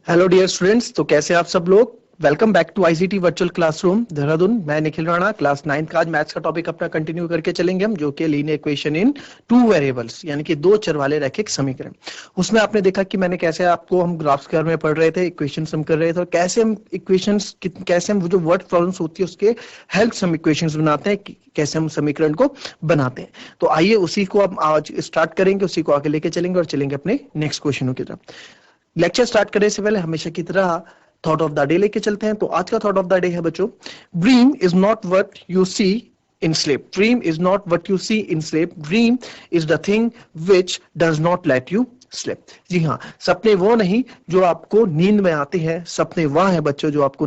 Hello dear students, तो कैसे आप सब लोग। Welcome back to ICT virtual classroom Dehradun. मैं निखिल राणा, क्लास 9 का आज मैथ्स का टॉपिक अपना कंटिन्यू करके चलेंगे हम, जो कि linear equation in two variables, यानी कि दो चर वाले रैखिक समीकरण। उसमें आपने देखा कि मैंने कैसे आपको हम ग्राफ्स के बारे में पढ़ रहे थे, इक्वेशंस हम कर रहे थे, और कैसे हम इक्वेशंस कैसे हम वो जो वर्ड प्रॉब्लम्स होती है उसके हेल्प हम इक्वेशंस बनाते हैं, कैसे हम समीकरण को बनाते हैं। तो आइए उसी को अब आज स्टार्ट करेंगे, उसी को आगे लेके चलेंगे और चलेंगे अपने नेक्स्ट क्वेश्चनों की तरफ। लेक्चर स्टार्ट करने से पहले हमेशा की तरह थॉट ऑफ द डे लेके चलते हैं। तो आज का थॉट ऑफ द डे है बच्चों, dream is not what you see in sleep. Dream is not what you see in sleep, dream is the thing which does not let you sleep. जी हाँ, सपने वो नहीं जो आपको नींद में आते हैं, सपने वह है बच्चों जो आपको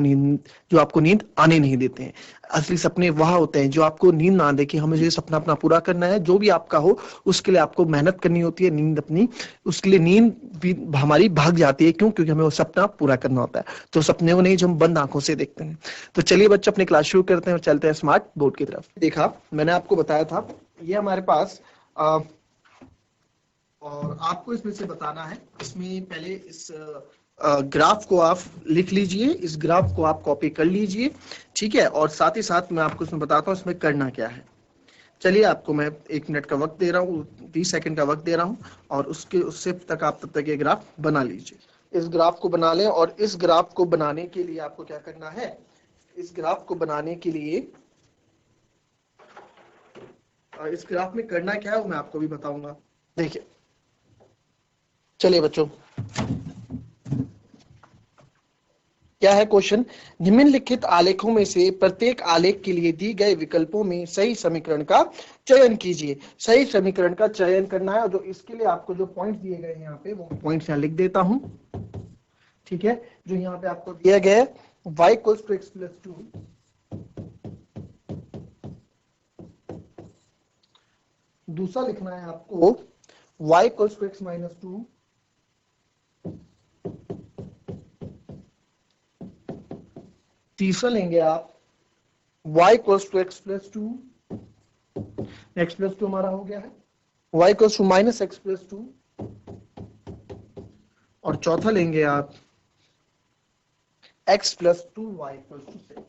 नींद आने नहीं देते हैं। असली सपने वह होते हैं जो आपको नींद ना दे कि हमें ये सपना अपना पूरा करना है, जो भी आपका हो उसके लिए आपको मेहनत करनी होती है, नींद अपनी उसके लिए नींद भी हमारी भाग जाती है। क्यों? क्योंकि हमें वो सपना पूरा करना होता है। तो सपने वो नहीं जो हम बंद आंखों से देखते हैं। तो चलिए बच्चों, अपनी क्लास शुरू करते हैं और चलते हैं स्मार्ट बोर्ड की तरफ। देखा, मैंने आपको बताया था ये हमारे पास और आपको इसमें से बताना है। इसमें पहले इस ग्राफ को आप लिख लीजिए, इस ग्राफ को आप कॉपी कर लीजिए, ठीक है। और साथ ही साथ मैं आपको इसमें बताता हूँ इसमें करना क्या है। चलिए, आपको मैं 1 मिनट का वक्त दे रहा हूँ, 20 सेकंड का वक्त दे रहा हूँ, और उससे तक आप तब तक ये ग्राफ बना लीजिए। इस ग्राफ को बना लें, और इस ग्राफ को बनाने के लिए आपको क्या करना है, इस ग्राफ को बनाने के लिए इस ग्राफ में करना क्या है वो मैं आपको भी बताऊंगा। देखिए, चलिए बच्चों, क्या है क्वेश्चन। निम्नलिखित आलेखों में से प्रत्येक आलेख के लिए दी गए विकल्पों में सही समीकरण का चयन कीजिए। सही समीकरण का चयन करना है, और जो इसके लिए आपको जो पॉइंट दिए गए हैं यहाँ पे, वो पॉइंट्स यहाँ लिख देता हूं, ठीक है। जो यहाँ पे आपको दिया गया है, y equals to x plus two, दूसरा लिखना है आपको y equals to x minus two, तीसरा लेंगे आप y equals to x plus two, x plus two हमारा हो गया है, y equals to minus x plus two, और चौथा लेंगे आप x plus two y equals to 6।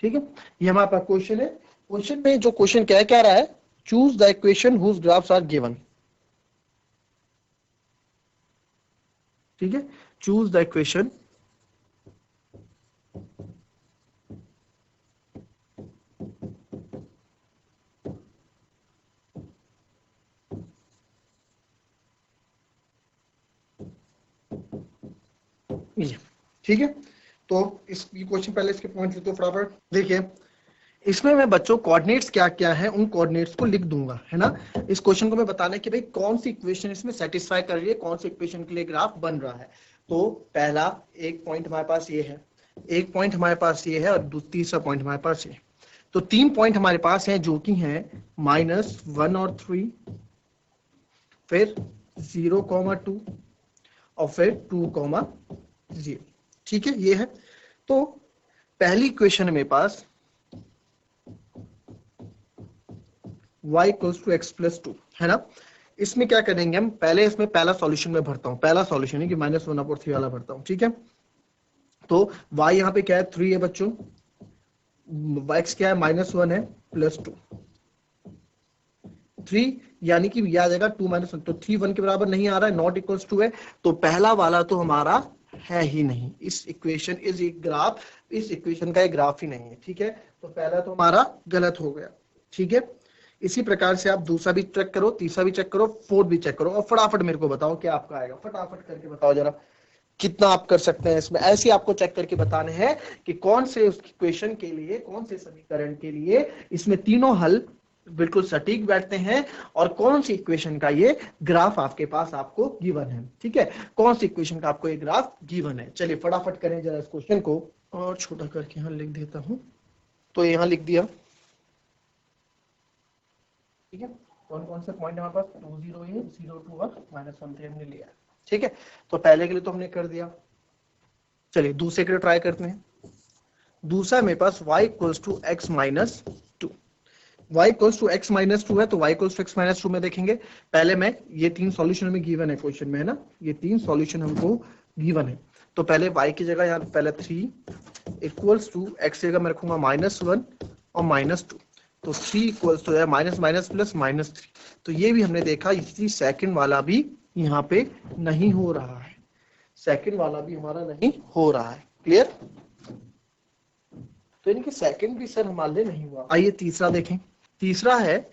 ठीक है, ये हमारे पास क्वेश्चन है। क्वेश्चन में जो क्वेश्चन क्या रहा है, choose the equation whose graphs are given. ठीक है, चूज द इक्वेशन ठीक है। तो इस क्वेश्चन पहले इसके पॉइंट लिखो फटाफट। देखिए, इसमें मैं बच्चों कोऑर्डिनेट्स क्या क्या है उन कोऑर्डिनेट्स को लिख दूंगा, है ना। इस क्वेश्चन को मैं बताना है कि भाई कौन सी इक्वेशन इसमें सेटिस्फाई कर रही है, कौन सी इक्वेशन के लिए ग्राफ बन रहा है। तो पहला एक पॉइंट हमारे पास ये है, एक पॉइंट हमारे पास ये है, और तीसरा पॉइंट हमारे पास ये। तो 3 पॉइंट हमारे पास हैं, जो कि हैं -1 और 3, फिर 0,2, और फिर 2,0। ठीक है, ये है। तो पहली इक्वेशन है मेरे पास y equals to x plus two, है ना। इसमें क्या करेंगे हम, पहले इसमें पहला सॉल्यूशन में भरता हूं, पहला सॉल्यूशन है कि -1/3 वाला भरता हूं, ठीक है। तो y यहाँ पे क्या है, 3 है बच्चों, x क्या है, -1 है, +2, 3 यानी कि याद आएगा 2 - 1, तो 3 1 के बराबर नहीं आ रहा है, नॉट इक्वल्स टू है। तो पहला वाला तो हमारा है ही नहीं, इस इक्वेशन इस ग्राफ, इस इक्वेशन का एक ग्राफ ही नहीं है, ठीक है। तो पहला तो हमारा गलत हो गया, ठीक है। इसी प्रकार से आप दूसरा भी चेक करो, तीसरा भी चेक करो, फोर्थ भी चेक करो, और फटाफट मेरे को बताओ क्या आपका आएगा। फटाफट करके बताओ जरा, कितना आप कर सकते हैं इसमें। ऐसे आपको चेक करके बताने हैं कि कौन से उस क्वेश्चन के लिए, कौन से समीकरण के लिए इसमें तीनों हल बिल्कुल सटीक बैठते हैं, और कौन सी इक्वेशन का ये ग्राफ आपके पास आपको गिवन है, ठीक है। कौन सी इक्वेशन का आपको ये ग्राफ गिवन है। चलिए फटाफट करें जरा इस क्वेश्चन को, और छोटा करके यहां लिख देता हूं। तो यहां लिख दिया, ठीक है। कौन कौन से पॉइंट हमारे पास, 2 0 है, 0 2 और -1 हमने लिया है, ठीक है। तो पहले के लिए तो हमने कर दिया। चलिए दूसरे के लिए ट्राई करते हैं। दूसरा मेरे पास y equals to x minus two, y equals to x minus 2 है तो y equals to x minus 2 में देखेंगे। पहले मैं ये 3 सॉल्यूशन हमें गिवन है क्वेश्चन में, है ना, ये 3 सॉल्यूशन हमको गिवन है। तो पहले y की जगह यहाँ पहले 3 इक्वल्स टू x की जगह मैं रखूंगा -1 और -2, तो 3 equals to minus minus plus -3। तो ये भी हमने देखा, इसी सेकंड वाला भी यहाँ पे नहीं हो रहा है, सेकंड वाला भी हमारा नहीं हो रहा है। क्लियर? तो यानी कि सेकंड भी सर हमारे लिए नहीं हुआ। आइए तीसरा देखें। तीसरा है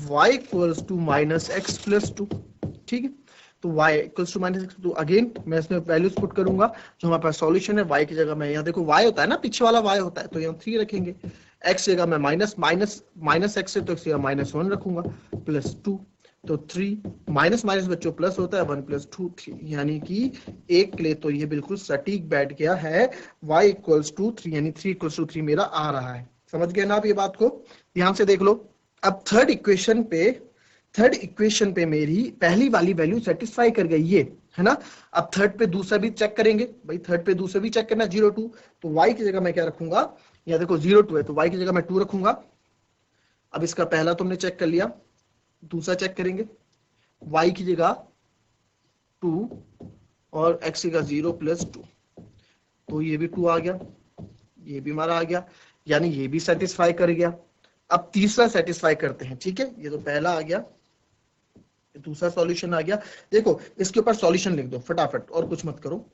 y equals to minus x plus 2। ठीक है, तो y equals to minus x, तो अगेन मैं इसमें वैल्यूज पुट करूंगा। जो हमारे पास सॉल्यूशन है y की जगह मैं यहाँ देखो y होता है ना, पीछे वाला y होता है, तो यहाँ 3 रखेंगे। x जगह मैं माइनस एक्स है तो x जगह -1 रखूंगा प्लस 2, तो 3 माइनस माइनस बच्चों प्लस होता है 1 + 2 3, यानी कि एक के लिए तो ये बिल्कुल सटीक बैठ गया है। y इक्वल्स टू 3 यानी 3 इक्वल्स टू 3 मेरा आ रहा है। समझ गए ना आप ये बात को? ध्यान से देख लो। अब थर्ड इक्वेशन पे मेरी पहली वाली वैल्यू सेटिस्फाई कर गई, ये है ना। अब थर्ड पे दूसरा भी चेक करेंगे भाई, थर्ड पे दूसरा भी चेक करना 0 2, तो y की जगह मैं क्या रखूंगा, या देखो 0 2 है तो y की जगह मैं 2 रखूंगा। अब इसका पहला तो हमने चेक कर लिया, दूसरा चेक करेंगे। y की जगह 2 और x की जगह 0 + 2, तो ये भी 2 आ गया, ये भी हमारा आ गया, यानी ये भी सेटिस्फाई कर गया। अब तीसरा सेटिस्फाई करते हैं। ठीक है, ये तो पहला आ गया, दूसरा सॉल्यूशन आ गया। देखो इसके ऊपर सॉल्यूशन लिख दो फटाफट, और कुछ मत करो।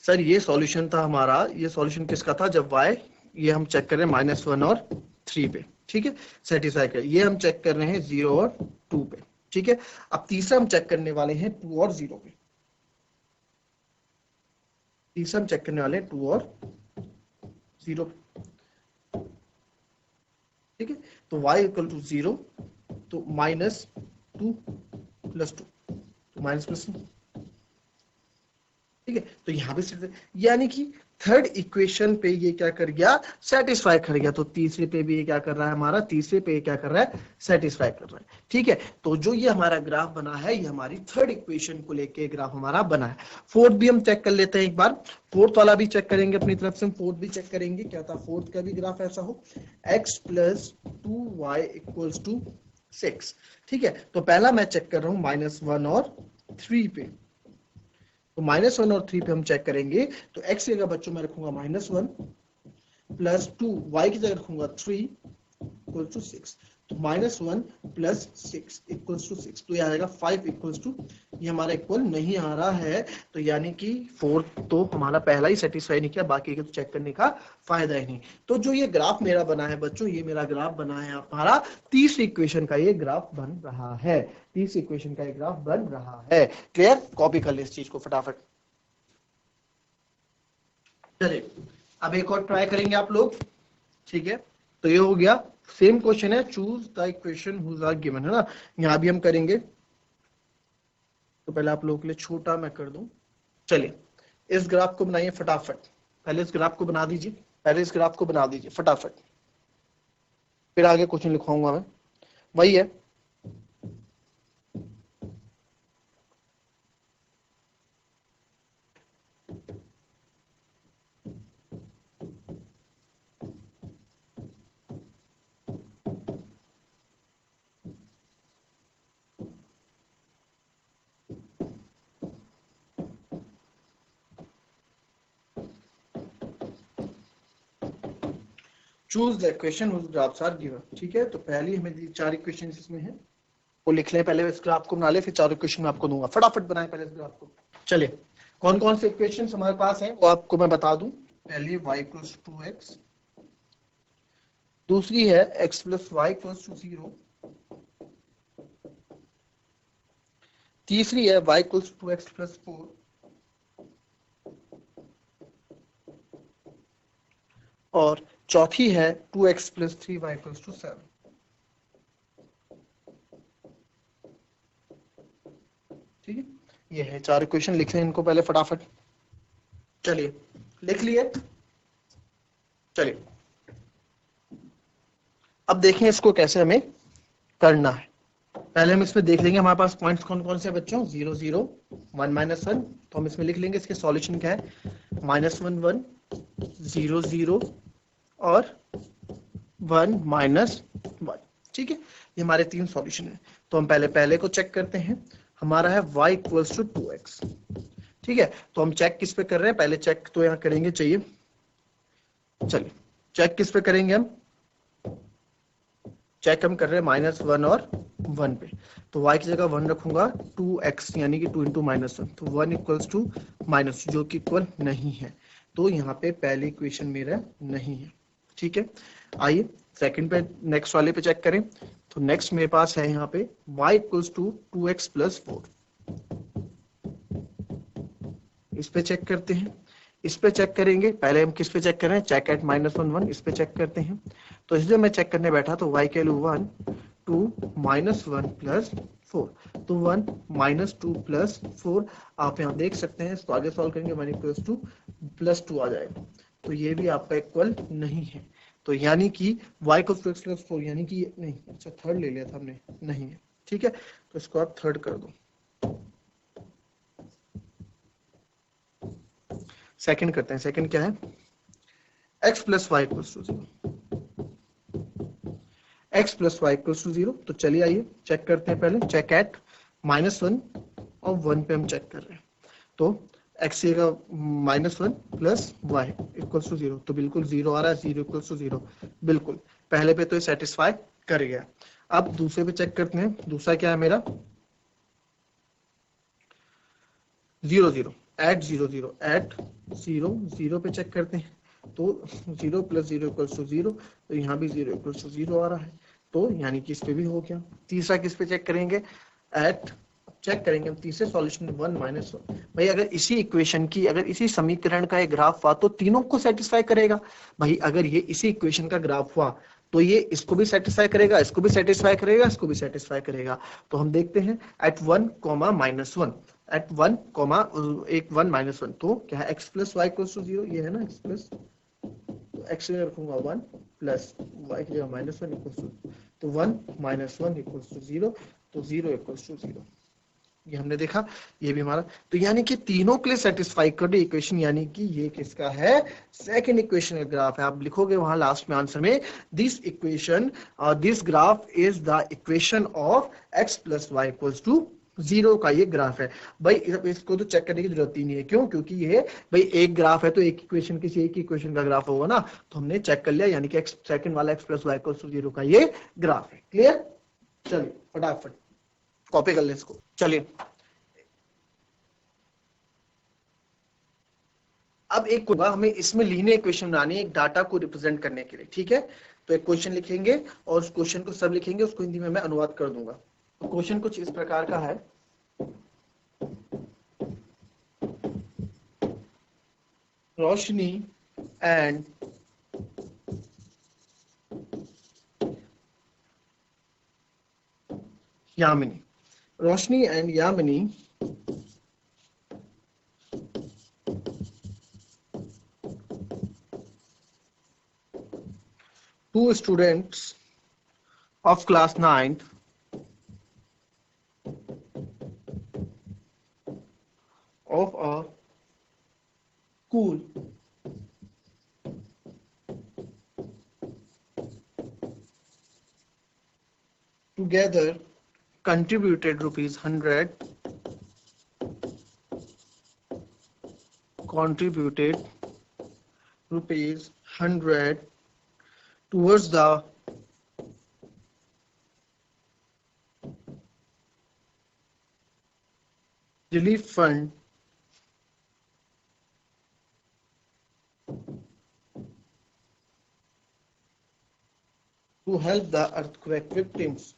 सर ये सॉल्यूशन था हमारा, ये सॉल्यूशन किसका था, जब y ये हम चेक कर रहे हैं -1 और 3 पे। ठीक है, सेटिस्फाई कर, ये हम चेक कर रहे हैं 0 और 2 पे। ठीक है, अब तीसरा हम चेक करने वाले हैं 2 और 0 पे। तीसरा हम चेक करने वाले हैं 2 और 0 पे। ठीक है, तो y इक्वल टू 0, तो -2 + 2, तो माइनस प्लस। ठीक है, तो यहां पे यानी कि थर्ड इक्वेशन पे ये क्या कर गया, सेटिस्फाई कर गया। तो तीसरे पे भी ये क्या कर रहा है हमारा, तीसरे पे क्या कर रहा है, सेटिस्फाई कर रहा है। ठीक है, तो जो ये हमारा ग्राफ बना है, ये हमारी थर्ड इक्वेशन को लेके ग्राफ हमारा बना है। फोर्थ भी हम चेक कर लेते हैं एक बार, फोर्थ वाला भी चेक करेंगे अपनी तरफ से, हम फोर्थ भी चेक करेंगे क्या था, फोर्थ का भी ग्राफ ऐसा हो, x + 2y = 6। ठीक है, तो पहला मैं चेक कर रहा हूँ -1 और 3 पे। तो -1 और 3 पे हम चेक करेंगे, तो x की जगह बच्चों में रखूंगा -1 + 2, y की जगह रखूंगा 3 = 6, तो -1 + 6 = 6, तो ये आएगा 5 = ये हमारा इक्वल नहीं आ रहा है। तो यानी कि फोर्थ तो हमारा पहला ही सेटिस्फाई नहीं किया, बाकी के तो चेक करने का फायदा ही नहीं। तो जो ये ग्राफ मेरा बना है बच्चों, ये मेरा ग्राफ बना है हमारा तीसरी इक्वेशन का ये ग्राफ बन रहा है, तीसरी इक्वेशन का ये ग्राफ बन रहा है। क्लियर? कॉपी कर ले इस चीज को फटाफट। चलिए अब एक और ट्राई करेंगे आप लोग। ठीक है, तो ये हो गया, सेम क्वेश्चन है, choose the equation whose are given, है ना। यहां भी हम करेंगे, तो पहले आप लोगों के लिए छोटा मैं कर दूं। चलिए इस ग्राफ को बनाइए फटाफट, पहले इस ग्राफ को बना दीजिए, पहले इस ग्राफ को बना दीजिए फटाफट, फिर आगे क्वेश्चन लिखवाऊंगा मैं। वही है, choose the equation whose graphs are given. ठीक है, तो पहली हमें 4 इक्वेशन इसमें है, वो लिख लें, पहले इस ग्राफ को बना ले, फिर 4 इक्वेशन मैं आपको दूंगा, फटाफट बनाए पहले इस ग्राफ को। चलिए कौन कौन से इक्वेशन हमारे पास हैं वो आपको मैं बता दूं। पहली y = 2x, दूसरी है x + y = 0, तीसरी है y = 2x + 4, और चौथी है 2x + 3y = 7। ठीक है, ये है 4 इक्वेशन, लिख लें इनको पहले फटाफट। चलिए लिख लिए। चलिए अब देखें इसको कैसे हमें करना है। पहले हम इसमें देख लेंगे हमारे पास पॉइंट्स कौन कौन से बच्चों, 0 0 1 -1, तो हम इसमें लिख लेंगे इसके सॉल्यूशन क्या है, -1 1 0 0 और 1 -1। ठीक है, ये हमारे तीन सॉल्यूशन है। तो हम पहले को चेक करते हैं। हमारा है y इक्वल्स टू 2x। ठीक है, तो हम चेक किस पे कर रहे हैं, पहले चेक तो यहाँ करेंगे, चाहिए चलिए चेक किस पे करेंगे हम, चेक हम कर रहे हैं -1 और 1 पे। तो y की जगह 1 रखूंगा, 2x यानी कि 2 इंटू -1, तो 1 इक्वल्स टू माइनस, जो कि इक्वल नहीं है। तो यहाँ पे पहली इक्वेशन मेरा नहीं है। ठीक है, आइए सेकंड पे, नेक्स्ट वाले पे चेक करें। तो नेक्स्ट मेरे पास है यहाँ पे y equals to 2x plus 4। इस पे चेक करते हैं, इस पे चेक करेंगे। पहले हम किस पे चेक कर रहे हैं, चेक एट -1 1, इस पे चेक करते हैं। तो इसलिए मैं चेक करने बैठा तो y के लिए 1 2 -1 प्लस 4, तो 1 -2 प्लस 4। आप यहाँ देख सकते हैं, इसको आगे सॉल्व करेंगे 1 इक्वल्स टू +2 आ जाएगा। तो ये भी आपका इक्वल नहीं है। तो यानी कि y equals to x plus 4, यानी कि नहीं, अच्छा थर्ड ले लिया था हमने, नहीं है। ठीक है, तो इसको आप थर्ड कर दो। सेकंड करते हैं, सेकंड क्या है, x plus y equals to 0, x plus y equals to 0। तो चलिए आइए चेक करते हैं, पहले चेक एट -1 और 1 पे हम चेक कर रहे हैं। तो x का -1 प्लस वाई इक्वल्स टू 0, तो बिल्कुल 0 आ रहा है, 0 इक्वल्स टू 0, बिल्कुल पहले पे तो ये सेटिस्फाई कर गया। अब दूसरे पे चेक करते हैं, दूसरा क्या है मेरा, 0 0 एट 0 0 एट 0 0 पे चेक करते हैं। तो 0 प्लस 0 इक्वल्स टू 0, तो यहाँ भी 0 इक्वल्स टू 0 आ रहा है। तो यानी कि इस पे भी हो गया। तीसरा किस पे चेक करेंगे, एट, चेक करेंगे हम तीसरे सॉल्यूशन 1 -1। भाई अगर इसी इक्वेशन की, अगर इसी समीकरण का एक ग्राफ हुआ तो तीनों को सेटिस्फाई करेगा। भाई अगर ये इसी इक्वेशन का ग्राफ हुआ तो ये इसको भी सेटिस्फाई करेगा, इसको भी सेटिस्फाई करेगा, इसको भी सेटिस्फाई करेगा। तो हम देखते हैं एट 1 -1, एट 1 एक 1 -1, तो क्या है x plus y equals to 0, ये है ना x प्लस, तो x में रखूंगा 1 प्लस y की जगह -1 इक्वल्स टू, तो 1 -1 इक्वल्स टू 0, तो 0 इक्वल्स टू 0। ये हमने देखा, ये भी हमारा, तो यानी कि तीनों के लिए सेटिस्फाई कर दे इक्वेशन, यानी कि ये किसका है, सेकंड इक्वेशन का ग्राफ है। आप लिखोगे वहां लास्ट में आंसर में, this equation this graph is the equation of x plus y equals to 0 का ये ग्राफ है। भाई इसको तो चेक करने की जरूरत ही नहीं है, क्यों, क्योंकि ये भाई एक ग्राफ है तो एक इक्वेशन, किसी एक इक्वेशन का ग्राफ होगा ना, तो हमने चेक कर लिया, यानी कि सेकंड वाला x plus y equals to 0 का ये ग्राफ है। क्लियर, चलिए फटाफट कॉपी कर ले इसको। चलिए अब एक होगा, हमें इसमें लीनियर इक्वेशन बनानी है एक डाटा को रिप्रेजेंट करने के लिए। ठीक है, तो एक क्वेश्चन लिखेंगे और उस क्वेश्चन को सब लिखेंगे, उसको हिंदी में मैं अनुवाद कर दूंगा। तो क्वेश्चन कुछ इस प्रकार का है, Roshni and Yamini, Roshni and Yamini two students of class 9 of a school together contributed rupees 100, contributed rupees 100 towards the relief fund to help the earthquake victims.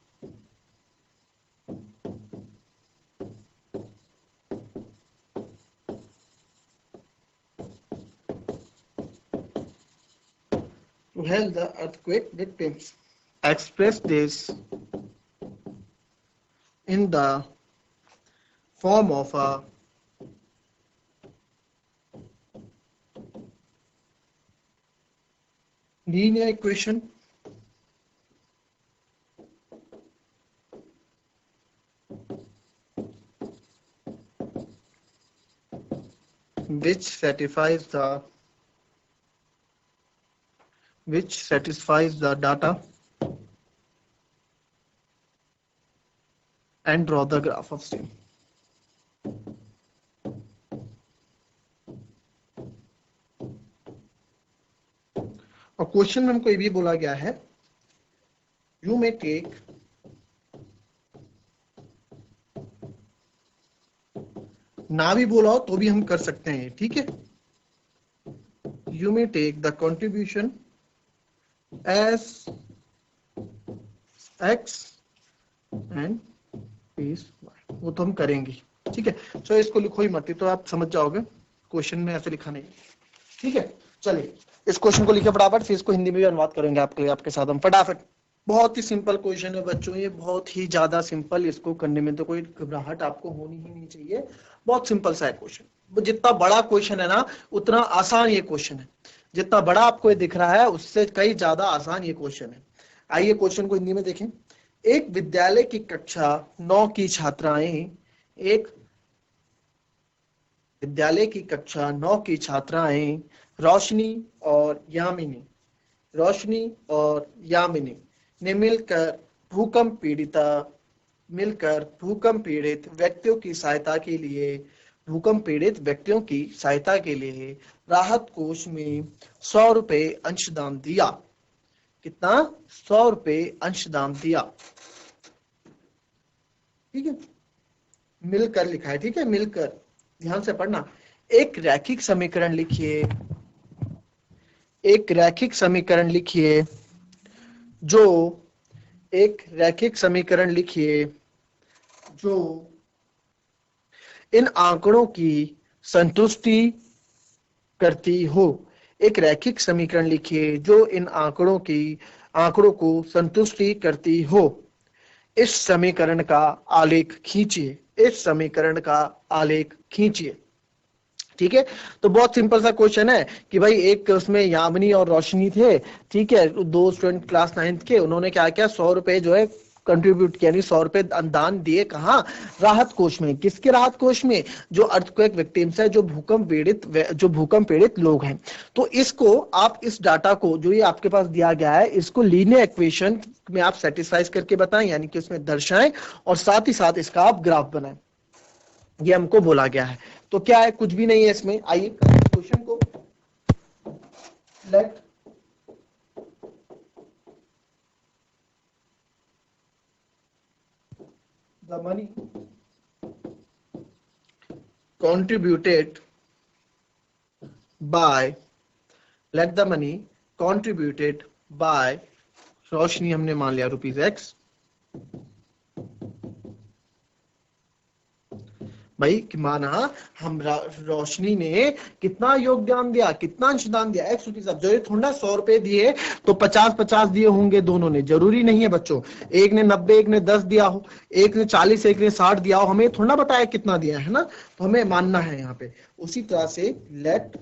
To help the earthquake victims. Express this in the form of a linear equation which satisfies the which satisfies the data and draw the graph of same. और question में हमको ये भी बोला गया है, you may take ना भी बोला हो तो भी हम कर सकते हैं, ठीक है। You may take the contribution as x and piece y, वो तो हम करेंगे, ठीक है। तो इसको लिखो ही मत, तो आप समझ जाओगे, क्वेश्चन में ऐसे लिखा नहीं, ठीक है। चलिए इस क्वेश्चन को लिखे फटाफट, फिर इसको हिंदी में भी अनुवाद करेंगे आपके साथ हम फटाफट। बहुत ही सिंपल क्वेश्चन है बच्चों, ये बहुत ही ज्यादा सिंपल, इसको करने में तो कोई घबराहट आपको होनी ही नहीं चाहिए, बहुत सिंपल सा है क्वेश्चन। जितना बड़ा क्वेश्चन है ना उतना आसान ये क्वेश्चन है, जितना बड़ा आपको ये दिख रहा है उससे कई ज्यादा आसान ये क्वेश्चन है। आइए क्वेश्चन को हिंदी में देखें। एक विद्यालय की कक्षा 9 की छात्राएं रोशनी और यामिनी ने मिलकर भूकंप पीड़ित व्यक्तियों की सहायता के लिए राहत कोष में 100 रुपए अंशदान दिया। कितना? 100 रुपए अंशदान दिया, ठीक है। मिलकर लिखा है, ठीक है, मिलकर, ध्यान से पढ़ना। एक रैखिक समीकरण लिखिए जो इन आंकड़ों की संतुष्टि करती हो। एक रैखिक समीकरण लिखिए जो इन आंकड़ों को संतुष्टि करती हो। इस समीकरण का आलेख खींचिए। ठीक है, तो बहुत सिंपल सा क्वेश्चन है कि भाई एक उसमें यामिनी और रोशनी थे, ठीक है, दो स्टूडेंट क्लास 9th के, उन्होंने क्या किया, 100 रुपए जो है कंट्रीब्यूट किया, 100 रुपए दान दिए। कहाँ? राहत कोष में। किसके राहत कोष में? जो अर्थक्वेक विक्टिम्स है, जो भूकंप पीड़ित लोग हैं। तो इसको आप, इस डाटा को जो ये आपके पास दिया गया है, इसको लीनियर इक्वेशन में आप सेटिस्फाइज करके बताएं, यानी कि उसमें दर्शाएं, और साथ ही साथ इसका आप ग्राफ बनाएं, ये हमको बोला गया है। तो क्या है, कुछ भी नहीं है इसमें। आइए क्वेश्चन को, let the money contributed by रोशनी हमने मान लिया ₹X। भाई कि माना हम रोशनी ने कितना योगदान दिया, कितना अंशदान दिया, ₹X। अब जो थोड़ा 100 रुपए दिए तो 50-50 दिए होंगे दोनों ने, जरूरी नहीं है बच्चों, एक ने 90 एक ने 10 दिया हो, एक ने 40 एक ने 60 दिया हो, हमें थोड़ा बताया कितना दिया है ना, तो हमें मानना है यहाँ पे। उसी तरह से let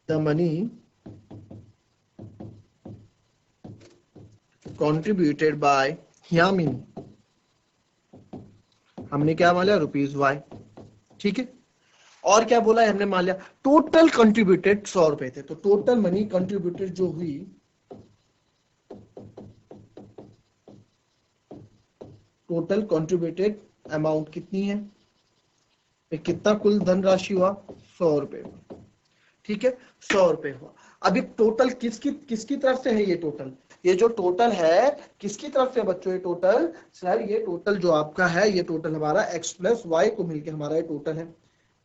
the money contributed by Yamini, हमने क्या मान लिया, ₹Y, ठीक है। और क्या बोला है हमने, मान लिया टोटल कंट्रीब्यूटेड 100 रुपए थे, तो टोटल मनी कंट्रीब्यूटेड जो हुई, टोटल कंट्रीब्यूटेड अमाउंट कितनी है, कितना कुल धनराशि हुआ, 100 रुपए, ठीक है, 100 रुपए हुआ। अभी टोटल किसकी तरफ से है, ये जो टोटल है किसकी तरफ से बच्चों, ये टोटल, सर ये टोटल जो आपका है, ये टोटल हमारा x प्लस वाई को मिलके हमारा ये टोटल है,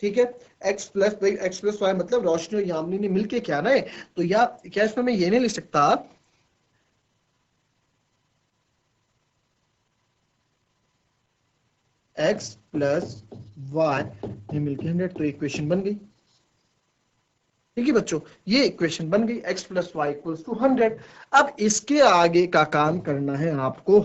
ठीक है। x प्लस वाई मतलब रोशनी और यामिनी ने मिलके क्या ना, तो या क्या इसमें मैं ये नहीं लिख सकता, x प्लस वाई ने मिलके 100, तो इक्वेशन बन गई, ठीक है बच्चों, ये इक्वेशन बन गई, x plus y equals to 100। अब इसके आगे का काम करना है आपको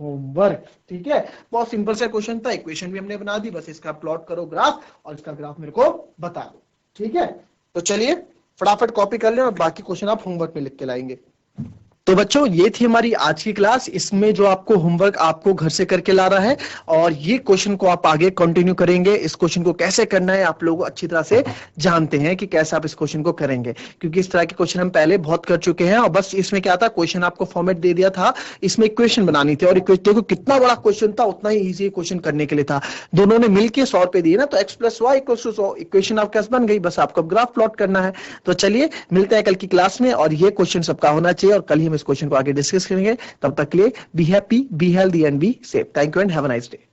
होमवर्क, ठीक है। बहुत सिंपल सा क्वेश्चन था, इक्वेशन भी हमने बना दी, बस इसका प्लॉट करो ग्राफ, और इसका ग्राफ मेरे को बता दो, ठीक है। तो चलिए फटाफट कॉपी कर लें और बाकी क्वेश्चन आप होमवर्क में लिख के लाएंगे। तो बच्चों ये थी हमारी आज की क्लास। इसमें जो आपको होमवर्क आपको घर से करके ला रहा है और ये क्वेश्चन को आप आगे कंटिन्यू करेंगे। इस क्वेश्चन को कैसे करना है आप लोग अच्छी तरह से जानते हैं कि कैसे आप इस क्वेश्चन को करेंगे, क्योंकि इस तरह के क्वेश्चन हम पहले बहुत कर चुके हैं। और बस इसमें क्या था, क्वेश्चन आपको फॉर्मेट दे दिया था, इसमें इक्वेशन बनानी थी और देखो कितना बड़ा क्वेश्चन था, उतना ही ईजी क्वेश्चन करने के लिए था। दोनों ने मिलकर 100 रुपए दिए ना, तो x + y = 100 इक्वेशन आप कैसे बन गई। बस आपको ग्राफ प्लॉट करना है। तो चलिए मिलते हैं कल की क्लास में और ये क्वेश्चन सबका होना चाहिए और कल ही हम इस क्वेश्चन को आगे डिस्कस करेंगे। तब तक के लिए be happy, be healthy and be safe. Thank you and have a nice day.